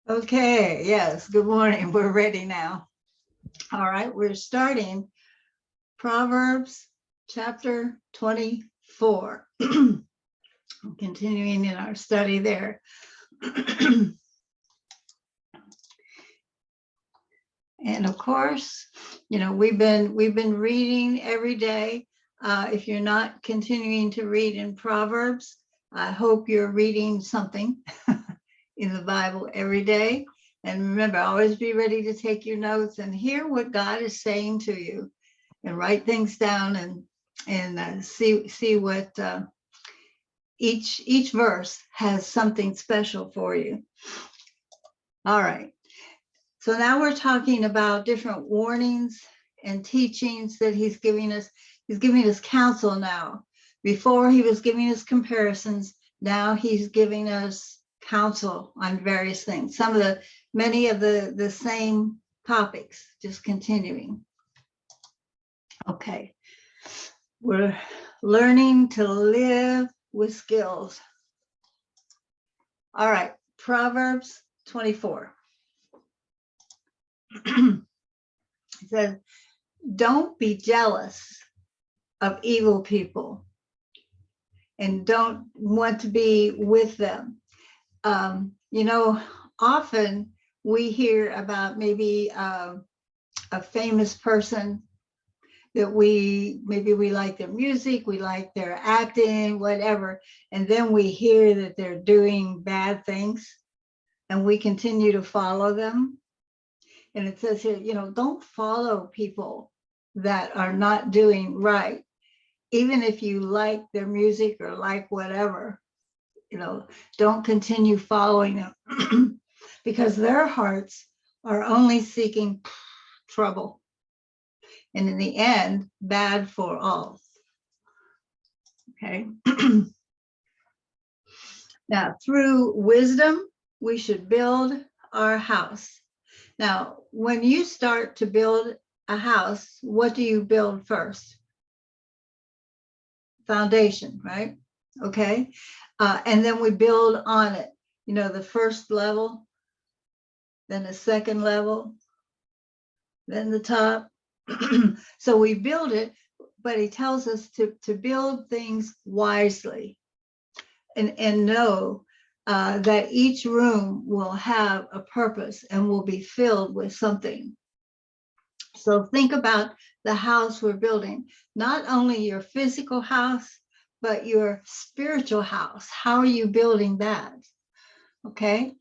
Okay, yes, good morning. We're ready now. All right, we're starting Proverbs chapter 24. Continuing in our study there. And of course, we've been reading every day. If you're not continuing to read in Proverbs, I hope you're reading something in the Bible every day. And remember, always be ready to take your notes and hear what God is saying to you, and write things down and see what each verse has something special for you. All right. So now we're talking about different warnings and teachings that he's giving us. He's giving us counsel now. Before he was giving us comparisons. Now he's giving us counsel on various things. Many of the same topics, just continuing. Okay. We're learning to live with skills. All right. Proverbs 24. It says, don't be jealous of evil people and don't want to be with them. Often we hear about maybe a famous person that we like their music, we like their acting, whatever, and then we hear that they're doing bad things and we continue to follow them. And it says here, don't follow people that are not doing right. Even if you like their music or like whatever, don't continue following them because their hearts are only seeking trouble. And in the end, bad for all. Okay. Now, through wisdom, we should build our house. Now, when you start to build a house, what do you build first? Foundation, right? Okay. And then we build on it, the first level, then the second level, then the top. So we build it, but he tells us to build things wisely and know that each room will have a purpose and will be filled with something. So think about the house we're building, not only your physical house, but your spiritual house. How are you building that? Okay.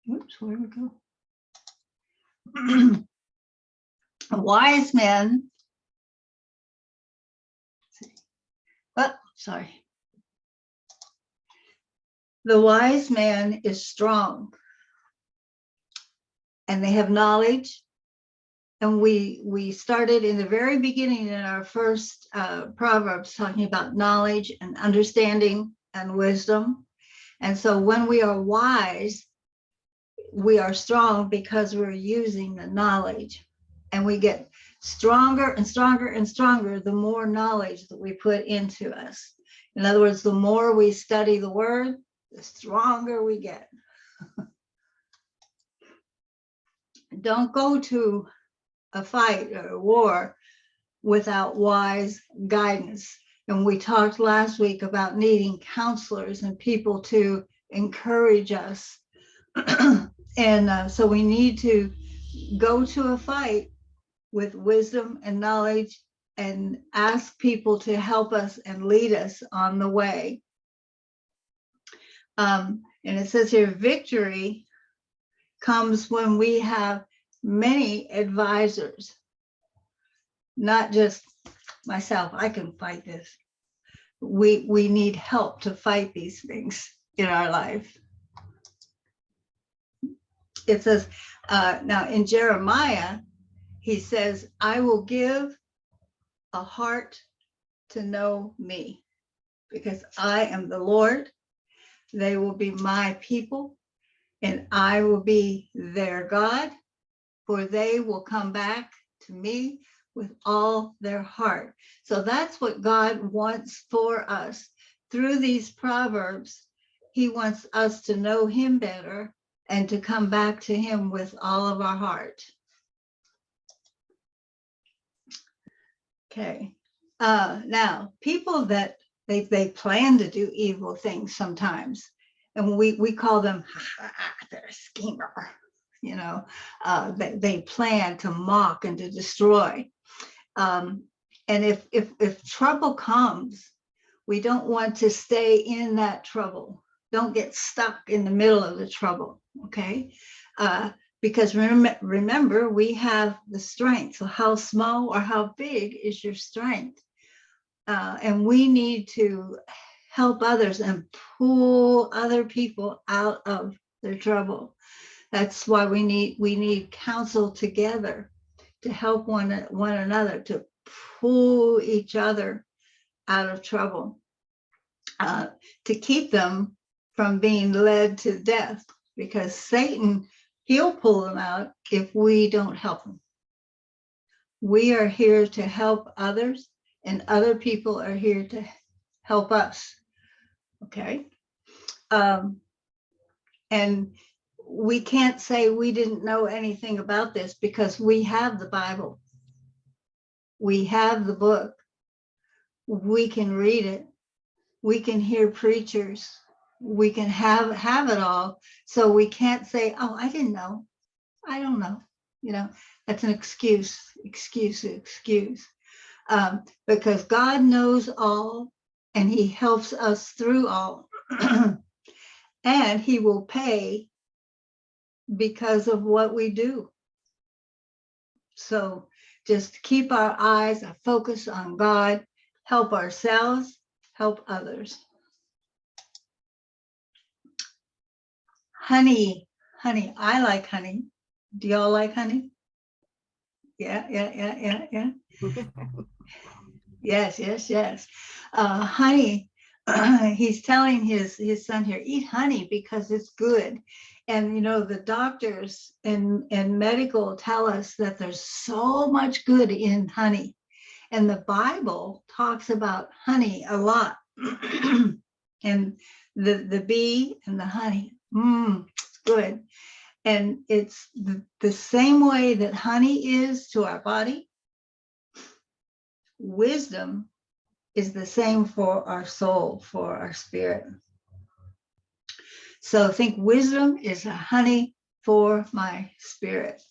Oops, where we go? A wise man. Sorry. The wise man is strong, and they have knowledge. And we started in the very beginning in our first Proverbs talking about knowledge and understanding and wisdom. And so when we are wise, we are strong because we're using the knowledge, and we get stronger and stronger and stronger the more knowledge that we put into us. In other words, the more we study the word, the stronger we get. Don't go to a fight or a war without wise guidance. And we talked last week about needing counselors and people to encourage us. And so we need to go to a fight with wisdom and knowledge and ask people to help us and lead us on the way. And it says here, victory comes when we have many advisors, not just myself. I can fight this. We need help to fight these things in our life. It says, now in Jeremiah, he says, I will give a heart to know me because I am the Lord. They will be my people and I will be their God, for they will come back to me with all their heart. So that's what God wants for us. Through these Proverbs, he wants us to know him better and to come back to him with all of our heart. Okay. Now, people that they plan to do evil things sometimes, and we call them, they're a schemer. You know, they plan to mock and to destroy. And if trouble comes, we don't want to stay in that trouble. Don't get stuck in the middle of the trouble, okay? Because remember, we have the strength. So how small or how big is your strength? And we need to help others and pull other people out of their trouble. That's why we need counsel together to help one another, to pull each other out of trouble, to keep them from being led to death, because Satan, he'll pull them out if we don't help them. We are here to help others, and other people are here to help us, okay? And we can't say we didn't know anything about this, because we have the Bible. We have the book. We can read it. We can hear preachers. We can have it all. So we can't say, oh, I didn't know. I don't know. You know, that's an excuse. Because God knows all, and he helps us through all. And he will pay because of what we do. So just keep our eyes, our focus on God, help ourselves, help others. Honey, I like honey. Do y'all like honey? Yeah. Yes. Honey, he's telling his son here, eat honey because it's good. And you know, the doctors and medical tell us that there's so much good in honey. And the Bible talks about honey a lot. And the bee and the honey, it's good. And it's the same way that honey is to our body. Wisdom is the same for our soul, for our spirit. So think wisdom is a honey for my spirit.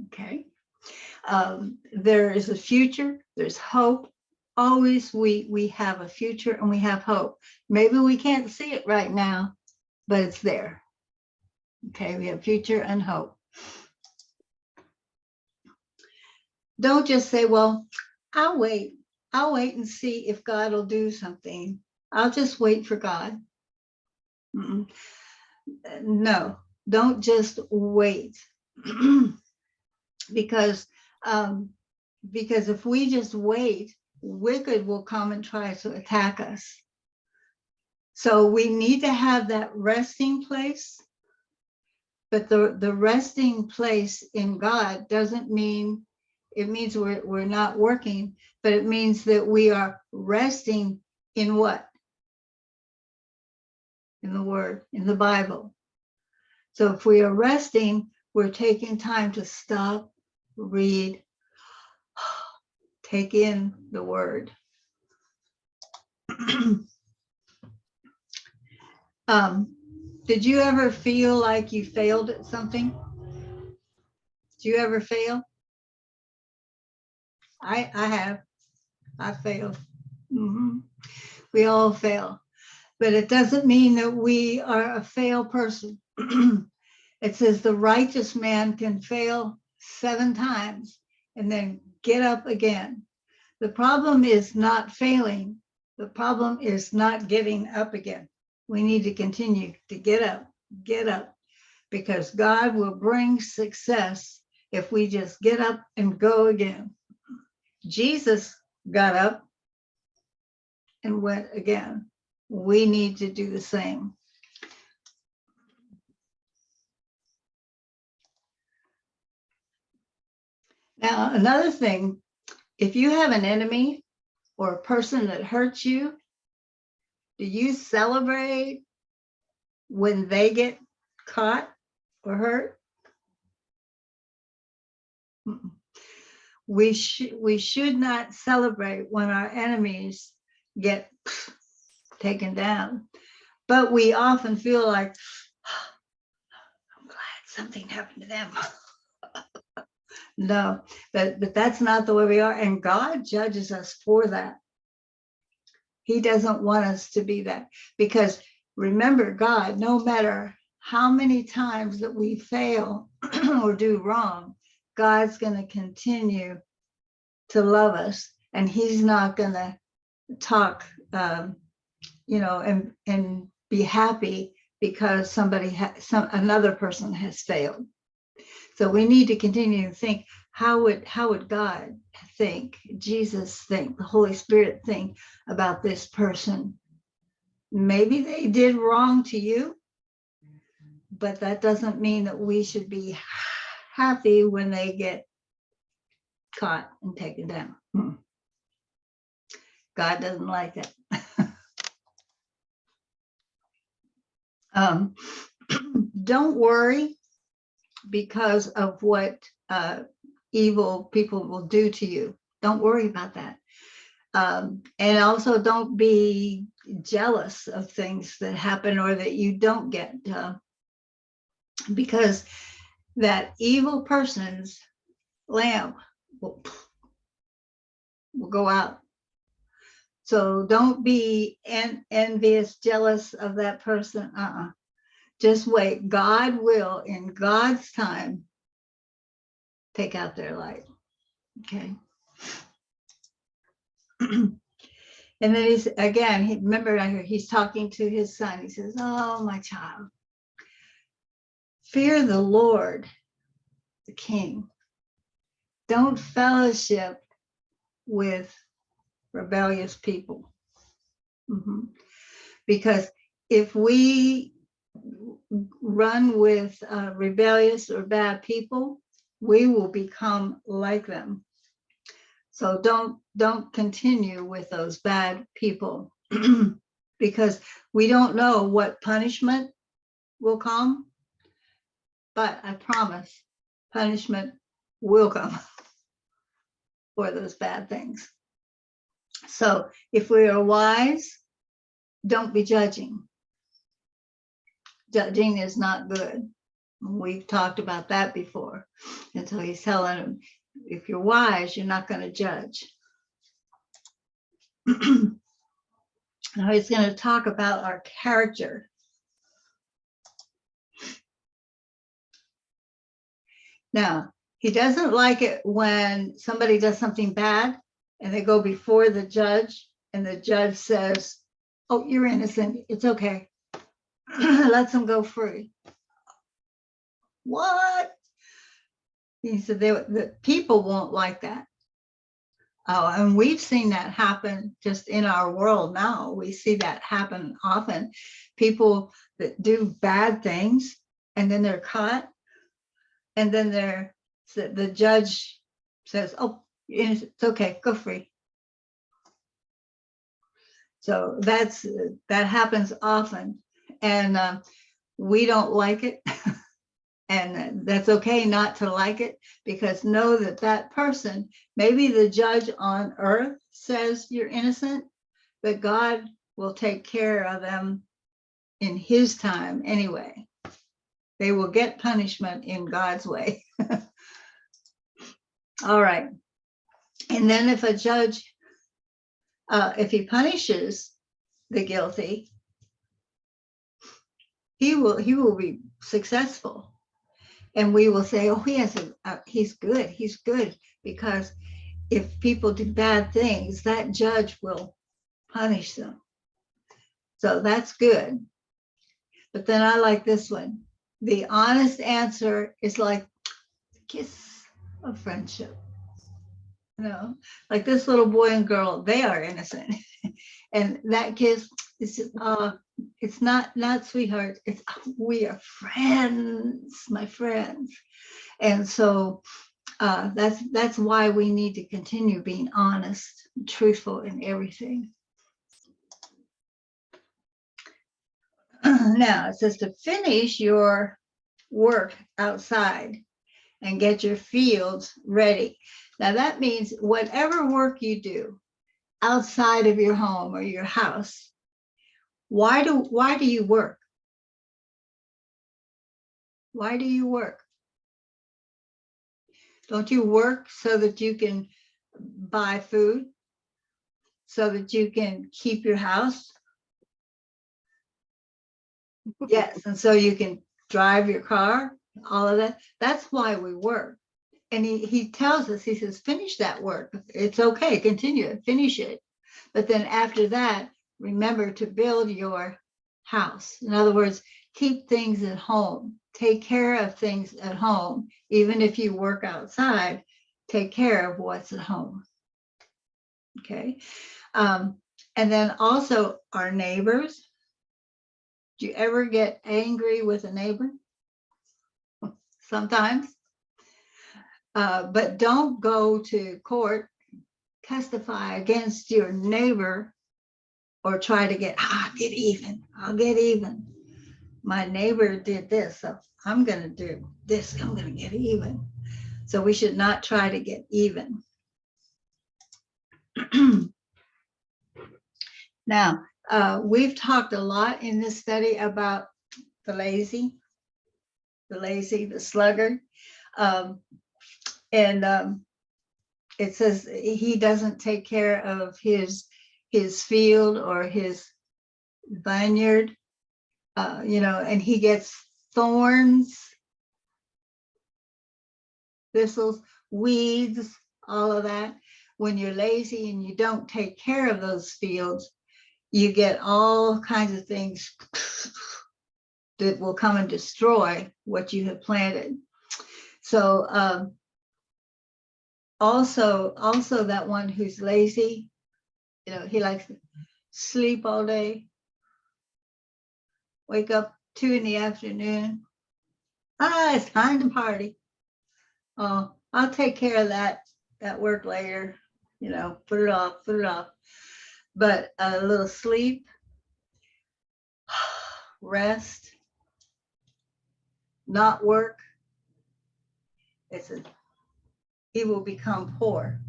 Okay. There is a future, there's hope. Always we have a future and we have hope. Maybe we can't see it right now, but it's there. Okay, we have future and hope. Don't just say, well, I'll wait and see if God will do something. I'll just wait for God. No, don't just wait. Because if we just wait, wicked will come and try to attack us. So we need to have that resting place. But the resting place in God doesn't mean, it means we're not working, but it means that we are resting in what? In the Word, in the Bible. So if we are resting, we're taking time to stop, read, take in the Word. Did you ever feel like you failed at something? Did you ever fail? I have. I failed. We all fail. But it doesn't mean that we are a fail person. It says the righteous man can fail 7 times and then get up again. The problem is not failing. The problem is not getting up again. We need to continue to get up, because God will bring success if we just get up and go again. Jesus got up and went again. We need to do the same. Now, another thing, if you have an enemy or a person that hurts you, do you celebrate when they get caught or hurt? We should not celebrate when our enemies get taken down, but we often feel like, I'm glad something happened to them. No, but that's not the way we are, and God judges us for that. He doesn't want us to be that, because remember, God, no matter how many times that we fail or do wrong, God's going to continue to love us, and he's not going to talk, and be happy because another person has failed. So we need to continue to think, how would God think, Jesus think, the Holy Spirit think about this person? Maybe they did wrong to you, but that doesn't mean that we should be happy when they get caught and taken down. God doesn't like that. Don't worry because of what evil people will do to you. Don't worry about that. And also don't be jealous of things that happen or that you don't get, because that evil person's lamp will go out. So don't be envious, jealous of that person. Just wait. God will, in God's time, take out their light. Okay. And then remember he's talking to his son. He says, oh, my child, fear the Lord, the King. Don't fellowship with rebellious people. Because if we run with rebellious or bad people, we will become like them. So don't continue with those bad people because we don't know what punishment will come, but I promise punishment will come for those bad things. So if we are wise, don't be judging. Judging is not good. We've talked about that before. And so he's telling him, if you're wise, you're not going to judge. Now he's going to talk about our character. Now, he doesn't like it when somebody does something bad and they go before the judge and the judge says, oh, you're innocent. It's okay. Let them go free. What? He said the people won't like that. Oh, and we've seen that happen just in our world now. We see that happen often. People that do bad things and then they're caught, and then the judge says, oh, it's okay, go free. So that happens often, and we don't like it. And that's okay not to like it, because know that that person, maybe the judge on earth says you're innocent, but God will take care of them in his time anyway. They will get punishment in God's way. All right. And then if a judge, if he punishes the guilty, he will be successful. And we will say, oh, he's good, because if people do bad things, that judge will punish them. So that's good. But then I like this one. The honest answer is like the kiss of friendship. You know, like this little boy and girl, they are innocent. And that kiss is just, it's not sweetheart, it's we are friends, my friends. And so that's why we need to continue being honest and truthful in everything. Now it says to finish your work outside and get your fields ready. Now that means whatever work you do outside of your home or your house, why do you work? Why do you work? Don't you work so that you can buy food, so that you can keep your house? Yes, and so you can drive your car, all of that. That's why we work. And he tells us, he says, finish that work. It's okay, continue it, finish it. But then after that, remember to build your house. In other words, keep things at home. Take care of things at home. Even if you work outside, take care of what's at home. Okay. And then also our neighbors. Do you ever get angry with a neighbor? Sometimes. But don't go to court, testify against your neighbor, or try to get even. I'll get even. My neighbor did this, so I'm going to do this. I'm going to get even. So we should not try to get even. Now, we've talked a lot in this study about the lazy, the sluggard. It says he doesn't take care of his field or his vineyard, and he gets thorns, thistles, weeds, all of that. When you're lazy and you don't take care of those fields, you get all kinds of things that will come and destroy what you have planted. So also that one who's lazy, he likes to sleep all day, wake up 2 PM. It's time to party. Oh, I'll take care of that work later, put it off. But a little sleep, rest, not work, he will become poor,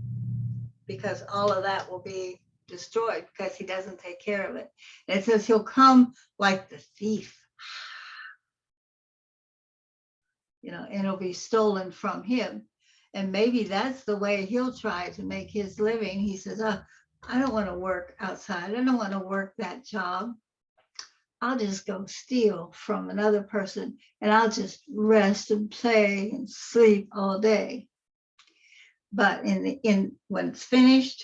because all of that will be destroyed because he doesn't take care of it. And it says he'll come like the thief, and it'll be stolen from him. And maybe that's the way he'll try to make his living. He says, I don't want to work outside. I don't want to work that job. I'll just go steal from another person, and I'll just rest and play and sleep all day. But when it's finished,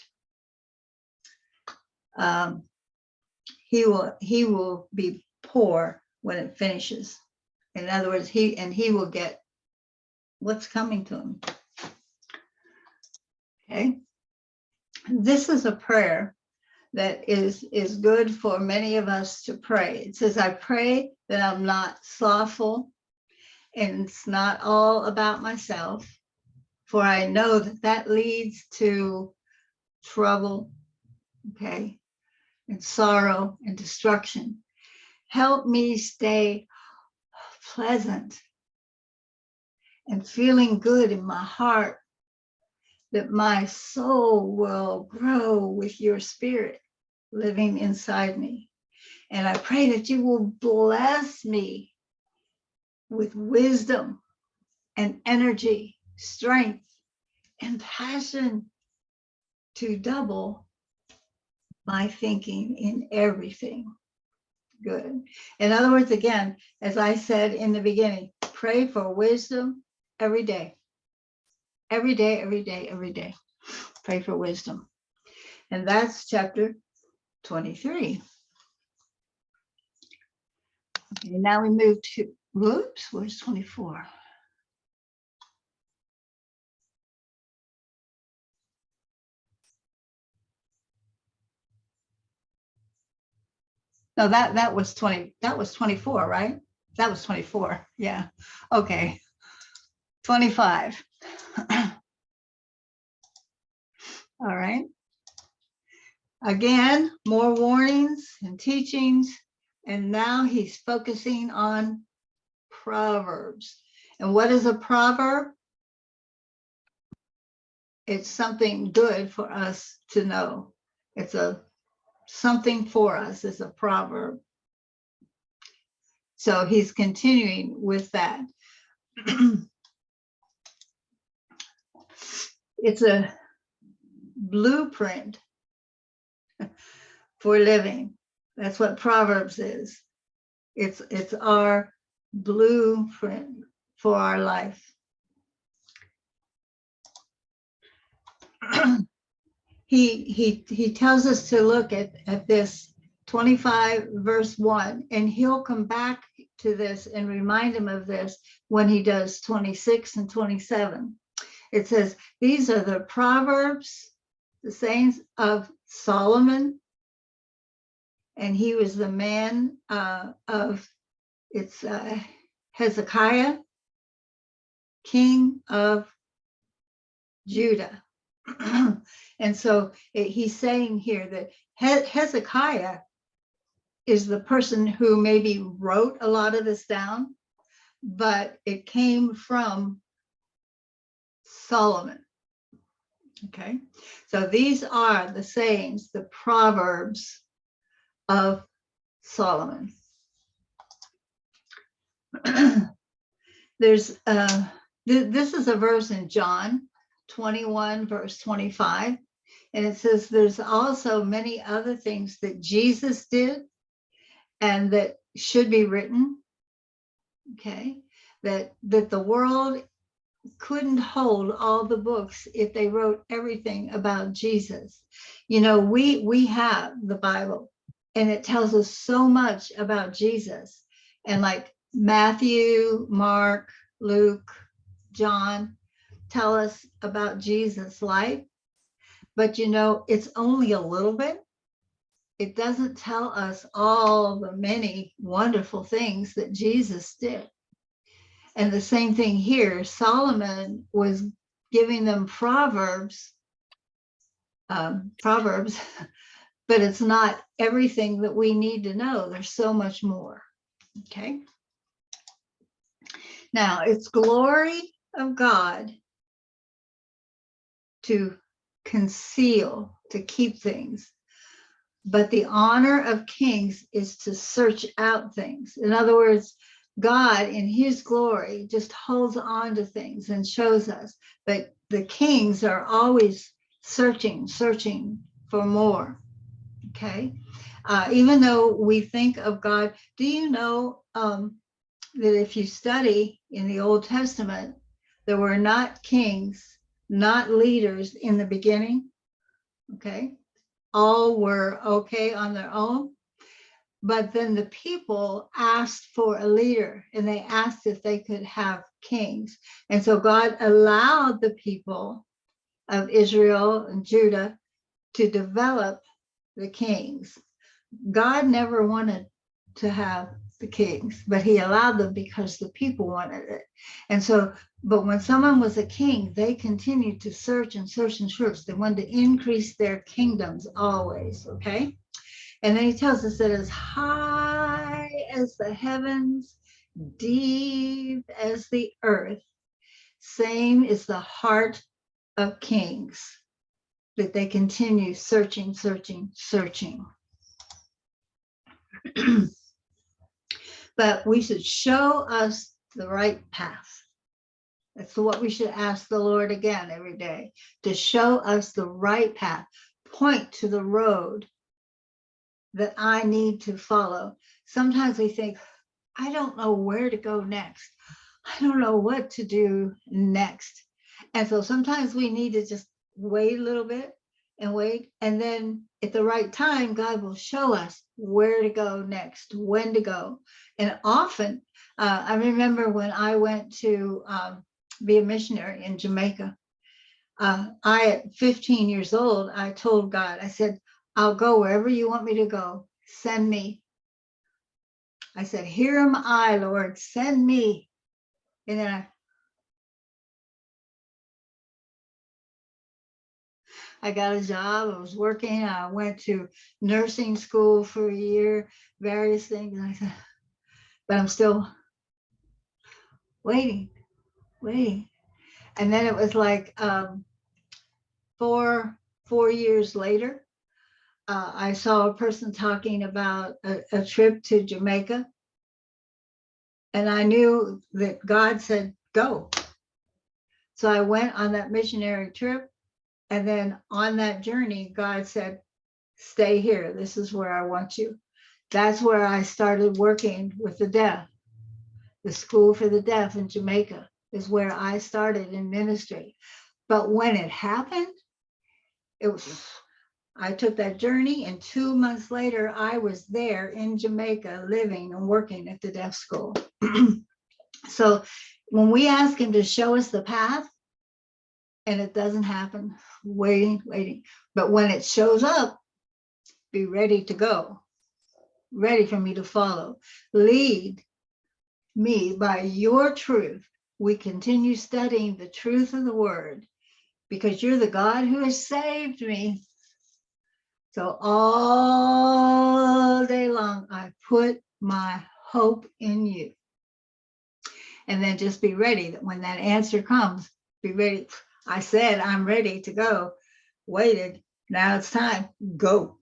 he will be poor when it finishes. In other words, he will get what's coming to him. Okay. This is a prayer that is good for many of us to pray. It says, I pray that I'm not slothful, and it's not all about myself, for I know that leads to trouble, okay, and sorrow and destruction. Help me stay pleasant and feeling good in my heart, that my soul will grow with your spirit living inside me. And I pray that you will bless me with wisdom and energy, strength and passion to double my thinking in everything good. In other words, again, as I said in the beginning, pray for wisdom every day. Every day, every day, every day. Pray for wisdom. And that's chapter 23. Okay, now we move to, whoops, where's 24? No, that was 24, right? That was 24. Yeah. Okay. 25. All right. Again, more warnings and teachings And now he's focusing on Proverbs. And what is a proverb? It's something good for us to know. It's something for us. It's a proverb. So he's continuing with that. It's a blueprint for living. That's what Proverbs is. It's our blueprint for our life. He tells us to look at this 25 verse 1, and he'll come back to this and remind him of this when he does 26 and 27. It says, these are the Proverbs, the sayings of Solomon, and he was the man of Hezekiah, king of Judah. And so he's saying here that Hezekiah is the person who maybe wrote a lot of this down, but it came from Solomon. Okay, so these are the sayings, the Proverbs of Solomon. There's this is a verse in John 21 verse 25, and it says there's also many other things that Jesus did and that should be written. Okay, that the world couldn't hold all the books if they wrote everything about Jesus. You know, we have the Bible, and it tells us so much about Jesus. And like Matthew, Mark, Luke, John tell us about Jesus' life, but you know, it's only a little bit. It doesn't tell us all the many wonderful things that Jesus did. And the same thing here, Solomon was giving them Proverbs, but it's not everything that we need to know. There's so much more. Okay. Now, it's glory of God to conceal, to keep things, but the honor of kings is to search out things. In other words, God in his glory just holds on to things and shows us, but the kings are always searching for more. Okay. Even though we think of God, do you know that if you study in the Old Testament, there were not kings, not leaders in the beginning? Okay. All were okay on their own. But then the people asked for a leader, and they asked if they could have kings. And so God allowed the people of Israel and Judah to develop the kings. God never wanted to have the kings, but he allowed them because the people wanted it. And so, but when someone was a king, they continued to search and search and search. They wanted to increase their kingdoms always, okay? And then he tells us that as high as the heavens, deep as the earth, same is the heart of kings, that they continue searching. But we should show us the right path. That's what we should ask the Lord again every day, to show us the right path, point to the road that I need to follow. Sometimes we think, I don't know where to go next. I don't know what to do next. And so sometimes we need to just wait a little bit and wait. And then at the right time, God will show us where to go next, when to go. And often, I remember when I went to be a missionary in Jamaica, at 15 years old, I told God, I said, I'll go wherever you want me to go. Send me. I said, here am I, Lord, send me. And then I got a job. I was working. I went to nursing school for a year, various things. And I said, but I'm still waiting, waiting. And then it was like 4 years later, I saw a person talking about a trip to Jamaica. And I knew that God said, go. So I went on that missionary trip. And then on that journey, God said, stay here. This is where I want you. That's where I started working with the deaf. The School for the Deaf in Jamaica is where I started in ministry. But when it happened, I took that journey, and 2 months later, I was there in Jamaica living and working at the deaf school. So when we ask him to show us the path and it doesn't happen, waiting. But when it shows up, be ready to go, ready for me to follow. Lead me by your truth. We continue studying the truth of the word because you're the God who has saved me. So all day long, I put my hope in you. And then just be ready that when that answer comes, be ready. I said, I'm ready to go. Waited. Now it's time. Go.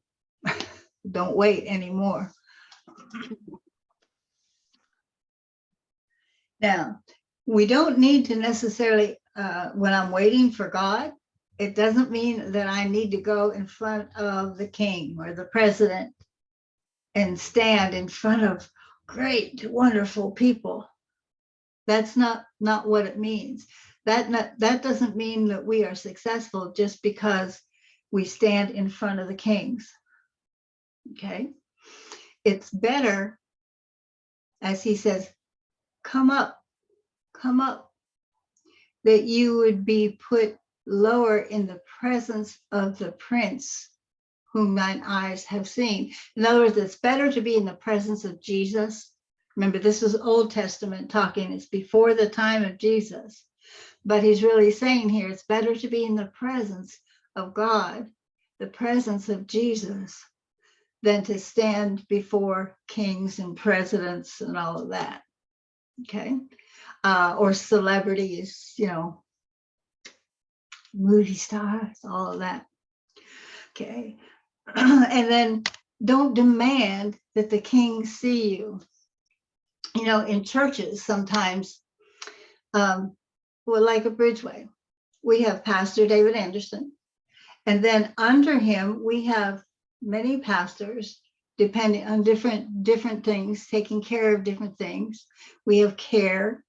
Don't wait anymore. Now, we don't need to necessarily, when I'm waiting for God, it doesn't mean that I need to go in front of the king or the president and stand in front of great, wonderful people. That's not what it means. That doesn't mean that we are successful just because we stand in front of the kings. Okay? It's better, as he says, come up, that you would be put lower in the presence of the prince whom thine eyes have seen. In other words, it's better to be in the presence of Jesus. Remember, this is Old Testament talking. It's before the time of Jesus. But he's really saying here, it's better to be in the presence of God, the presence of Jesus, than to stand before kings and presidents and all of that. Okay? Or celebrities, movie stars, all of that. Okay? And then don't demand that the king see you. In churches sometimes, like a Bridgeway, we have Pastor David Anderson, and then under him we have many pastors depending on different things, taking care of different things. We have care,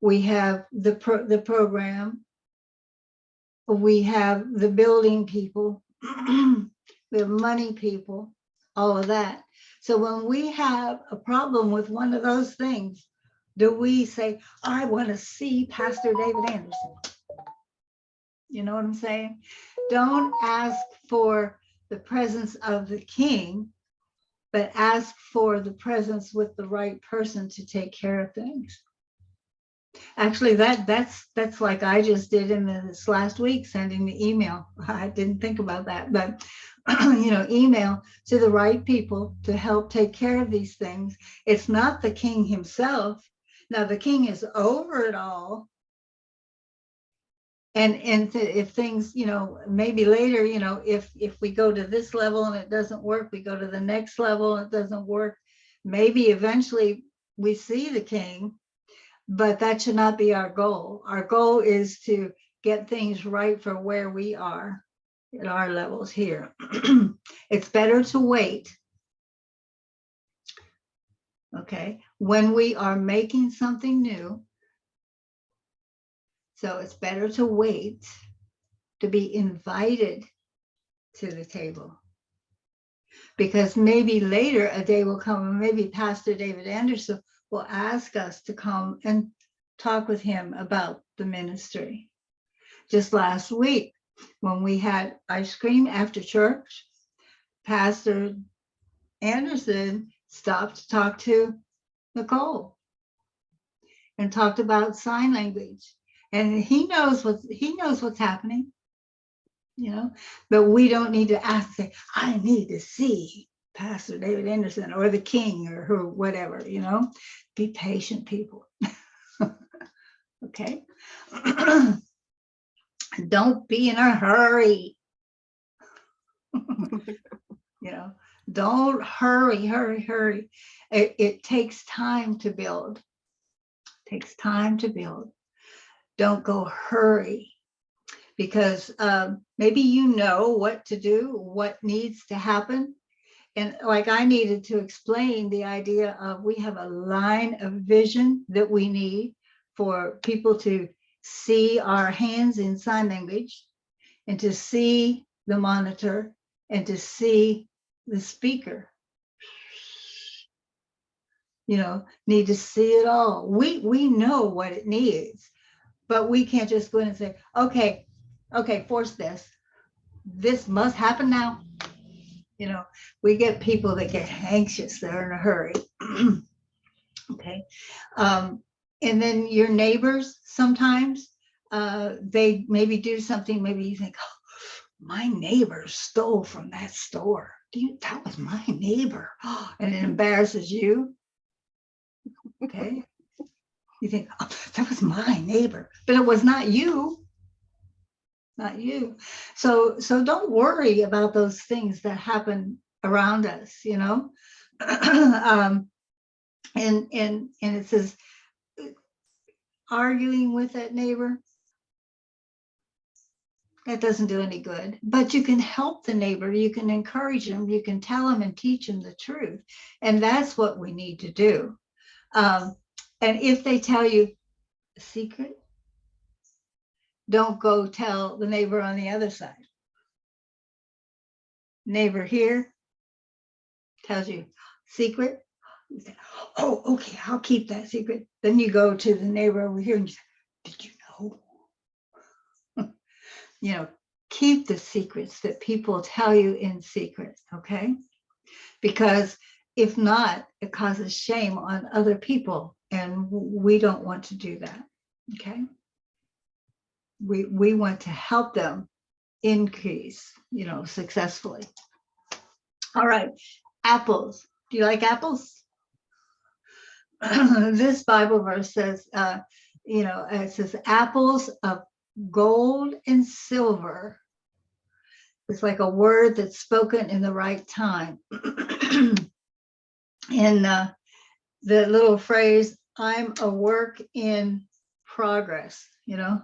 we have the program, we have the building people, we have money people, all of that. So when we have a problem with one of those things, do we say, I want to see Pastor David Anderson? You know what I'm saying? Don't ask for the presence of the king, but ask for the presence with the right person to take care of things. Actually, that's like I just did in this last week, sending the email. I didn't think about that, but email to the right people to help take care of these things. It's not the king himself. Now the king is over it all. And if things, maybe later, if we go to this level and it doesn't work, we go to the next level and it doesn't work. Maybe eventually we see the king, but that should not be our goal. Our goal is to get things right for where we are at our levels here. It's better to wait. Okay, when we are making something new. So it's better to wait to be invited to the table. Because maybe later a day will come, and maybe Pastor David Anderson will ask us to come and talk with him about the ministry. Just last week, when we had ice cream after church, Pastor Anderson stopped to talk to Nicole and talked about sign language. And he knows what's happening. you know, but we don't need to ask, say, I need to see Pastor David Anderson or the King or who, whatever, you know. Be patient, people. Okay. Don't be in a hurry. You know, don't hurry. It takes time to build. It takes time to build. Don't go hurry, because maybe you know what to do, what needs to happen. And like I needed to explain the idea of, we have a line of vision that we need for people to see our hands in sign language, and to see the monitor, and to see the speaker. You know, need to see it all. We know what it needs, but we can't just go in and say, okay, force this. This must happen now. You know, we get people that get anxious, they're in a hurry. Okay. And then your neighbors, sometimes they maybe do something, maybe you think, oh, my neighbor stole from that store. That was my neighbor. And it embarrasses you. Okay. You think, oh, that was my neighbor, but it was not you. Not you. So don't worry about those things that happen around us, you know. And it says, arguing with that neighbor, that doesn't do any good. But you can help the neighbor, you can encourage him, you can tell him and teach him the truth. And that's what we need to do. And if they tell you a secret, don't go tell the neighbor on the other side. Neighbor here tells you secret. You say, oh, okay, I'll keep that secret. Then you go to the neighbor over here and you say, did you know? You know, keep the secrets that people tell you in secret, okay? Because if not, it causes shame on other people, and we don't want to do that, okay? We want to help them increase, you know, successfully. All right, apples. Do you like apples? This Bible verse says, you know, it says apples of gold and silver. It's like a word that's spoken in the right time. And the little phrase, I'm a work in progress, you know,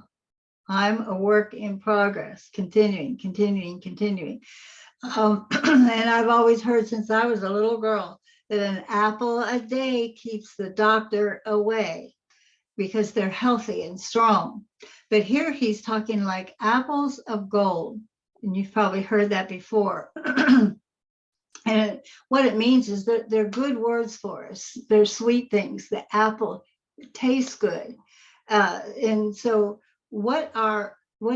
I'm a work in progress, continuing. And I've always heard since I was a little girl that an apple a day keeps the doctor away, because they're healthy and strong. But here he's talking like apples of gold. And you've probably heard that before. And what it means is that they're good words for us. They're sweet things. The apple tastes good. And so what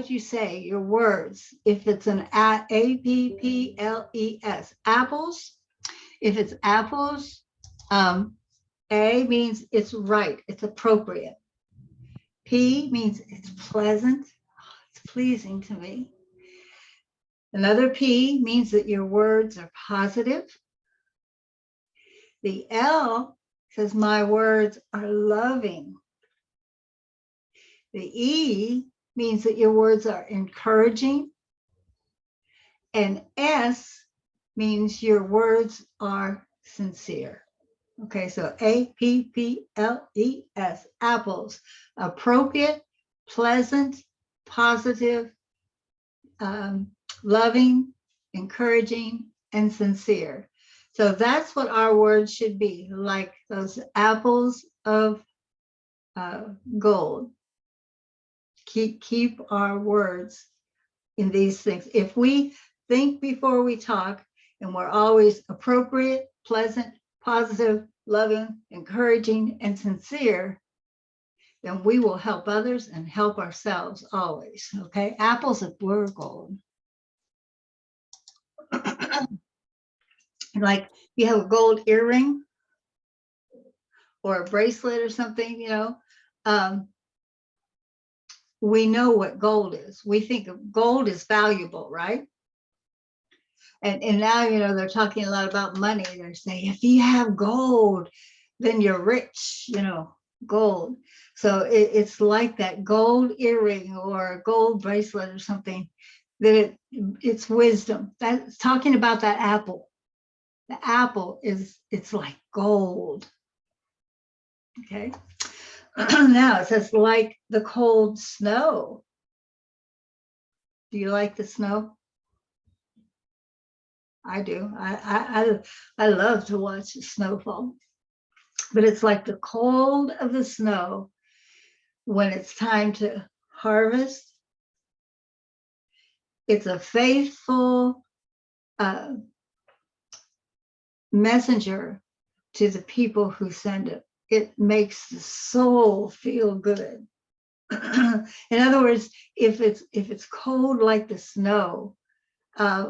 you say, your words, if it's an A-P-P-L-E-S, apples, if it's apples, A means it's right, it's appropriate. P means it's pleasant, it's pleasing to me. Another P means that your words are positive. The L says my words are loving. The E means that your words are encouraging. And S means your words are sincere. Okay, so A-P-P-L-E-S, apples, appropriate, pleasant, positive, loving, encouraging, and sincere. So that's what our words should be, like those apples of gold. Keep our words in these things. If we think before we talk, and we're always appropriate, pleasant, positive, loving, encouraging, and sincere, then we will help others and help ourselves always. Okay, apples of pure gold. Like you have a gold earring or a bracelet or something, you know, we know what gold is. We think of gold is valuable, right? And now, you know, they're talking a lot about money. They're saying, if you have gold, then you're rich, you know, gold. So it's like that gold earring or a gold bracelet or something, that it's wisdom. That's talking about that apple. The apple it's like gold. Okay. Now it says, like the cold snow. Do you like the snow? I do. I love to watch the snowfall. But it's like the cold of the snow when it's time to harvest. It's a faithful messenger to the people who send it. It makes the soul feel good. In other words, if it's cold like the snow,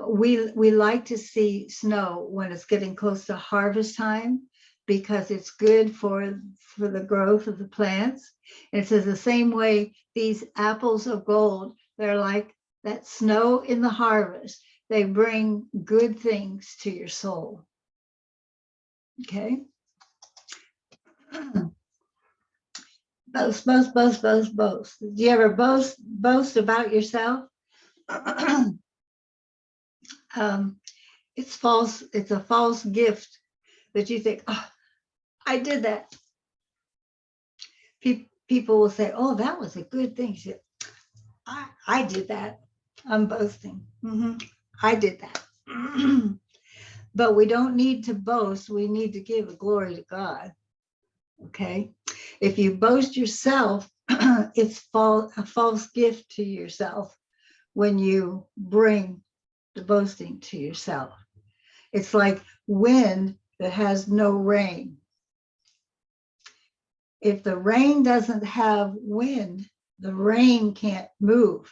we like to see snow when it's getting close to harvest time, because it's good for the growth of the plants. And it says the same way, these apples of gold, they're like that snow in the harvest. They bring good things to your soul. Okay. Boast, boast, boast, boast, boast. Do you ever boast about yourself? It's false. It's a false gift that you think, oh, I did that. People will say, oh, that was a good thing. Say, I did that. I'm boasting. I did that. But we don't need to boast. We need to give the glory to God. Okay. If you boast yourself, it's a false gift to yourself when you bring the boasting to yourself. It's like wind that has no rain. If the rain doesn't have wind, the rain can't move.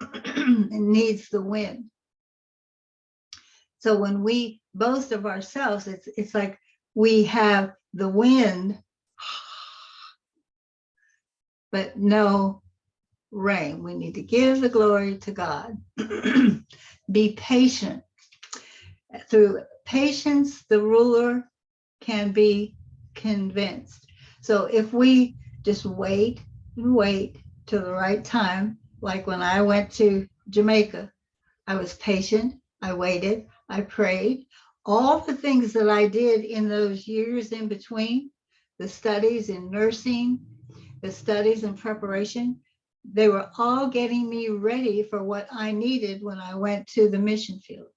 It needs the wind. So when we boast of ourselves, it's like we have the wind, but no rain. We need to give the glory to God. Be patient. Through patience, the ruler can be convinced. So if we just wait and wait till the right time, like when I went to Jamaica, I was patient, I waited, I prayed. All the things that I did in those years in between, the studies in nursing, the studies in preparation, they were all getting me ready for what I needed when I went to the mission field.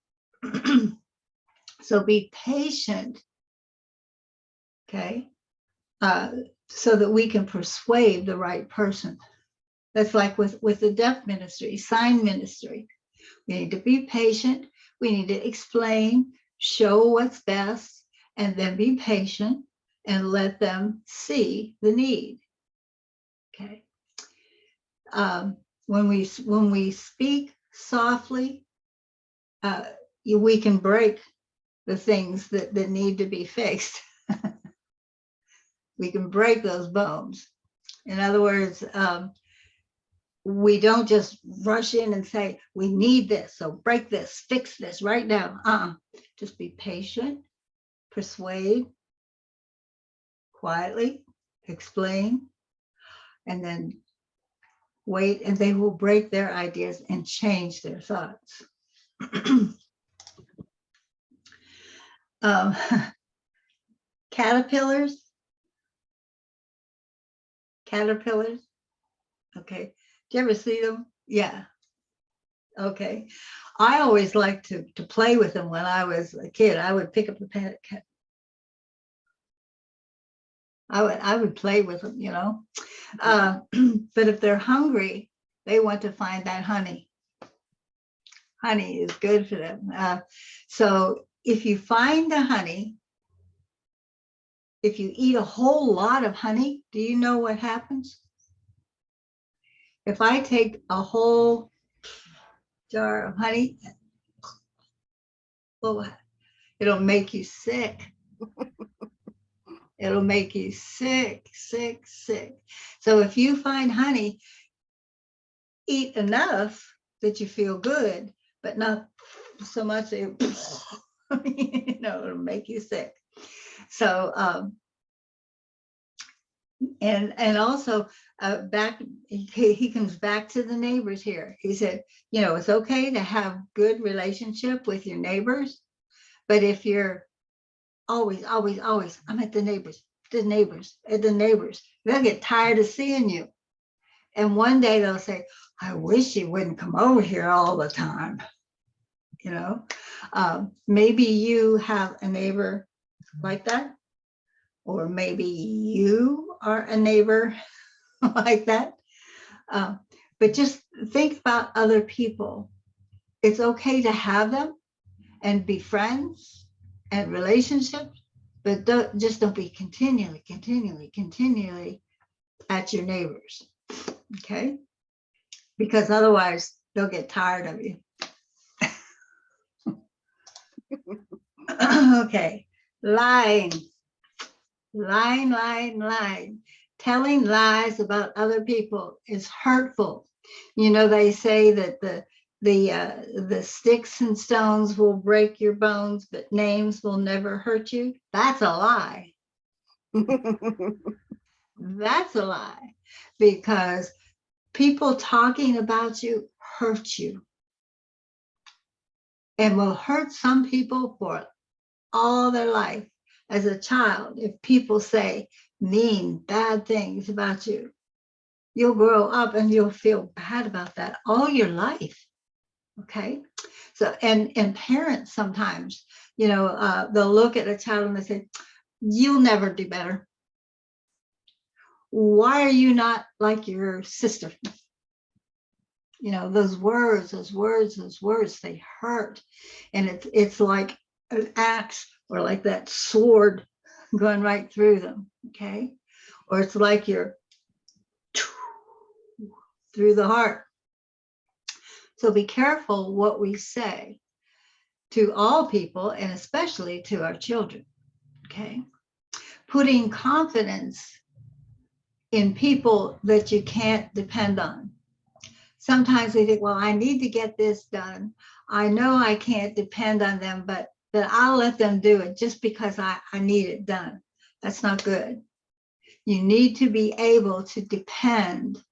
So be patient, okay, so that we can persuade the right person. That's like with the deaf ministry, sign ministry. We need to be patient. We need to explain, show what's best, and then be patient and let them see the need. Okay. When we speak softly, we can break the things that need to be fixed. We can break those bones. In other words, we don't just rush in and say, we need this, so break this, fix this right now. Just be patient, persuade, quietly, explain, and then wait, and they will break their ideas and change their thoughts. Caterpillars. Okay. Do you ever see them? Yeah. Okay. I always liked to play with them when I was a kid. I would pick up a cat. I would play with them, you know. But if they're hungry, they want to find that honey. Honey is good for them. So if you find the honey, if you eat a whole lot of honey, do you know what happens? If I take a whole jar of honey, well, it'll make you sick. It'll make you sick, sick, sick. So if you find honey, eat enough that you feel good, but not so much that it'll make you sick. So, and also back, he comes back to the neighbors here. He said, it's okay to have good relationship with your neighbors, but if you're always, I'm at the neighbors, they'll get tired of seeing you. And one day they'll say, I wish you wouldn't come over here all the time. Maybe you have a neighbor like that, or maybe you are a neighbor like that. But just think about other people. It's okay to have them and be friends and relationships, but don't be continually at your neighbors, okay? Because otherwise they'll get tired of you. Okay, lying. Telling lies about other people is hurtful. They say that the sticks and stones will break your bones, but names will never hurt you. That's a lie. That's a lie, because people talking about you hurt you, and will hurt some people for all their life. As a child, if people say mean, bad things about you, you'll grow up and you'll feel bad about that all your life. Okay. So, and parents sometimes, they'll look at a child and they say, you'll never do better. Why are you not like your sister? Those words, they hurt. And it's like an axe, or like that sword going right through them, okay? Or it's like you're through the heart. So be careful what we say to all people, and especially to our children, okay? Putting confidence in people that you can't depend on. Sometimes we think, well, I need to get this done. I know I can't depend on them, but I'll let them do it just because I need it done. That's not good. You need to be able to depend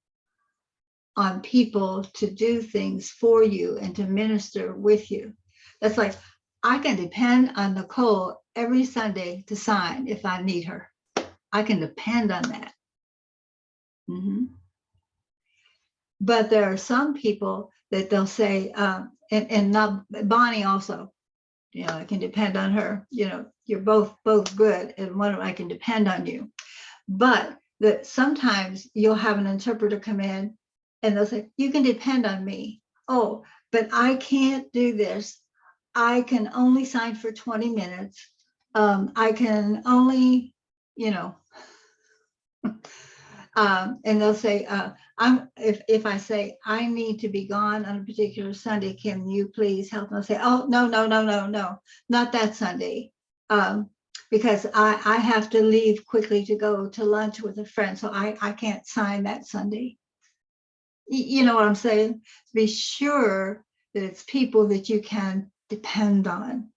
on people to do things for you and to minister with you. That's like, I can depend on Nicole every Sunday to sign if I need her. I can depend on that. Mm-hmm. But there are some people that they'll say, and not Bonnie also, I can depend on her. You're both good, and one of them, I can depend on you. But that sometimes you'll have an interpreter come in and they'll say, you can depend on me. Oh, but I can't do this. I can only sign for 20 minutes. I can only, and they'll say, if I say I need to be gone on a particular Sunday, can you please help? And I'll say, oh, no, not that Sunday. Because I have to leave quickly to go to lunch with a friend. So I can't sign that Sunday. You know what I'm saying? Be sure that it's people that you can depend on.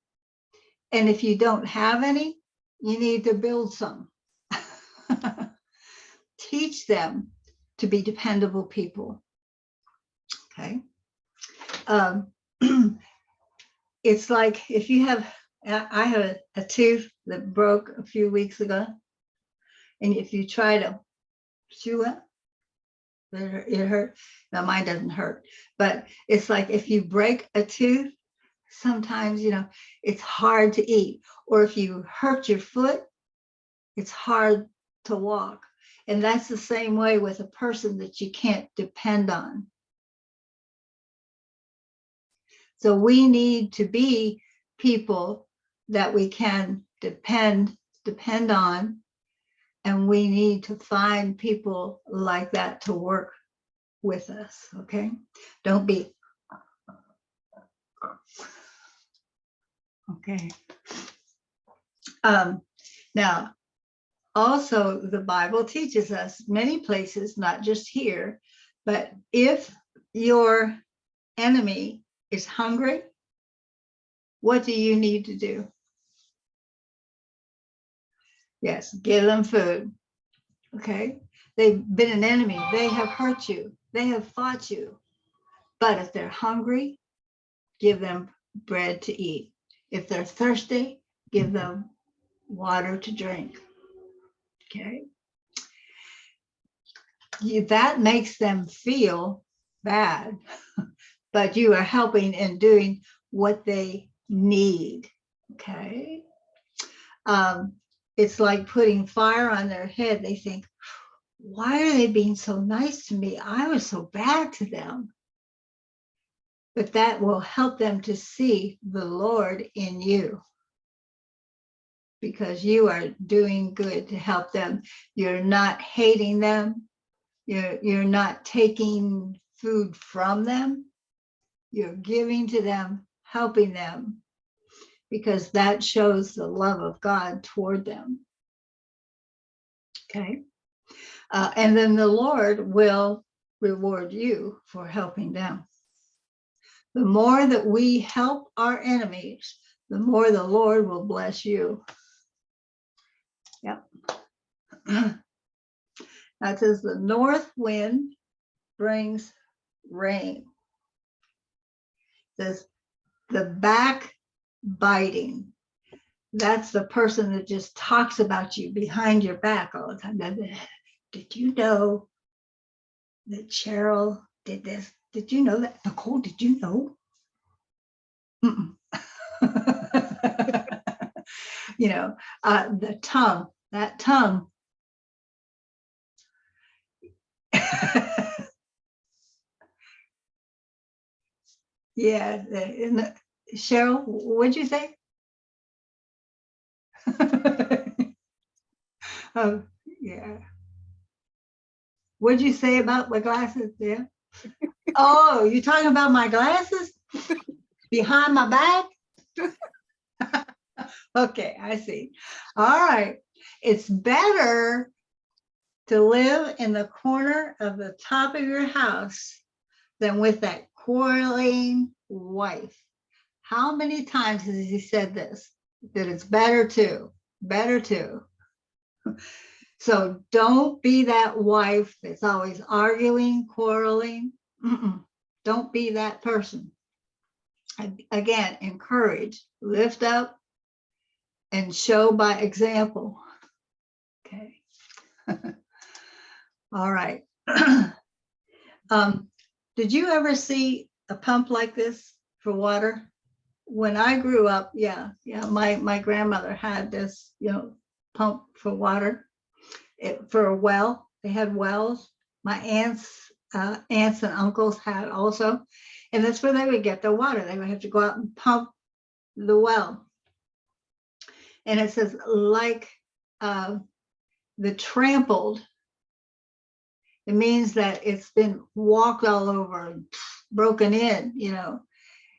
And if you don't have any, you need to build some. Teach them to be dependable people. Okay. It's like if you have, I have a tooth that broke a few weeks ago. And if you try to chew it, it hurt. Now mine doesn't hurt, but it's like if you break a tooth, sometimes, it's hard to eat. Or if you hurt your foot, it's hard to walk. And that's the same way with a person that you can't depend on. So we need to be people that we can depend on, and we need to find people like that to work with us, okay? Don't be, okay. Now, also the Bible teaches us many places, not just here, but if your enemy is hungry, what do you need to do? Yes, give them food. Okay. They've been an enemy. They have hurt you. They have fought you. But if they're hungry, give them bread to eat. If they're thirsty, give them water to drink. Okay. That makes them feel bad, but you are helping and doing what they need. Okay. It's like putting fire on their head. They think, why are they being so nice to me? I was so bad to them. But that will help them to see the Lord in you, because you are doing good to help them. You're not hating them. You're not taking food from them. You're giving to them, helping them, because that shows the love of God toward them. Okay. And then the Lord will reward you for helping them. The more that we help our enemies, the more the Lord will bless you. Yep. That says the north wind brings rain. It says the backbiting. That's the person that just talks about you behind your back all the time. Did you know that Cheryl did this? Did you know that? Nicole, did you know? You know, the tongue, that tongue. Yeah, Cheryl, what'd you say? Oh, yeah. What'd you say about my glasses? Yeah. Oh, you talking about my glasses behind my back? Okay, I see. All right. It's better to live in the corner of the top of your house than with that quarreling wife. How many times has he said this? That it's better to. So don't be that wife that's always arguing, quarreling. Don't be that person. Again, encourage, lift up, and show by example. Okay. All right. Did you ever see a pump like this for water? When I grew up, yeah, my grandmother had this, pump for water. For a well. They had wells. My aunts and uncles had also, and that's where they would get their water. They would have to go out and pump the well. And it says, like the trampled, it means that it's been walked all over and broken in,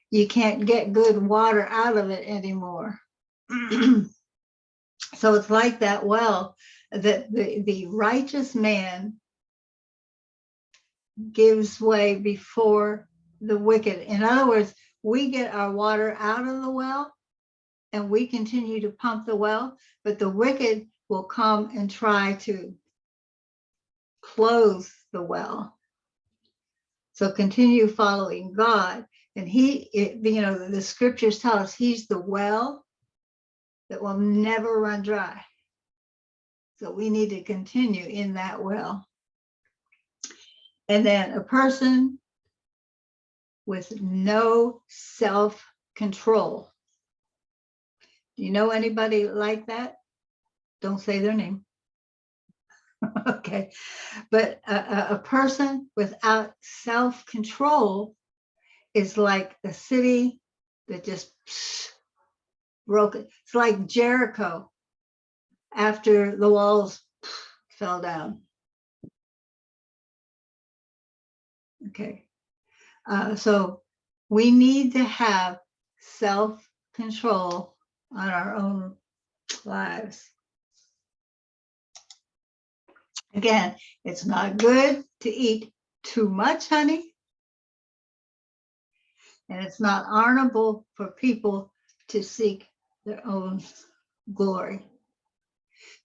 you can't get good water out of it anymore. So it's like that well, that the righteous man gives way before the wicked. In other words, we get our water out of the well and we continue to pump the well, but the wicked will come and try to close the well. So continue following God. And the scriptures tell us he's the well that will never run dry. So we need to continue in that well. And then a person with no self-control. Do you know anybody like that? Don't say their name. Okay. But a person without self-control is like a city that just broke it. It's like Jericho after the walls fell down. Okay. So we need to have self-control on our own lives. Again, it's not good to eat too much honey, And it's not honorable for people to seek their own glory.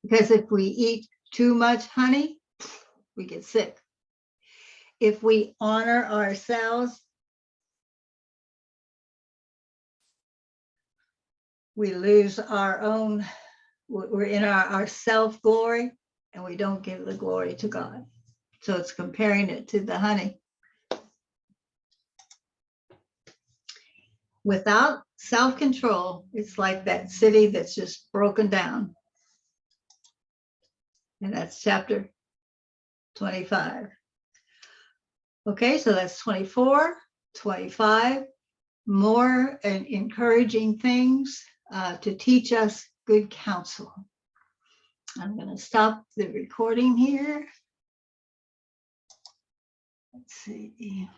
Because if we eat too much honey, we get sick. If we honor ourselves, we lose our own, we're in our self-glory, and we don't give the glory to God. So it's comparing it to the honey. Without self-control, it's like that city that's just broken down. And that's chapter 25. Okay, so that's 24, 25, more and encouraging things to teach us good counsel. I'm going to stop the recording here. Let's see.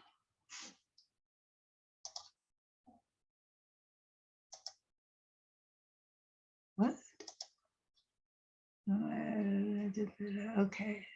What? Okay.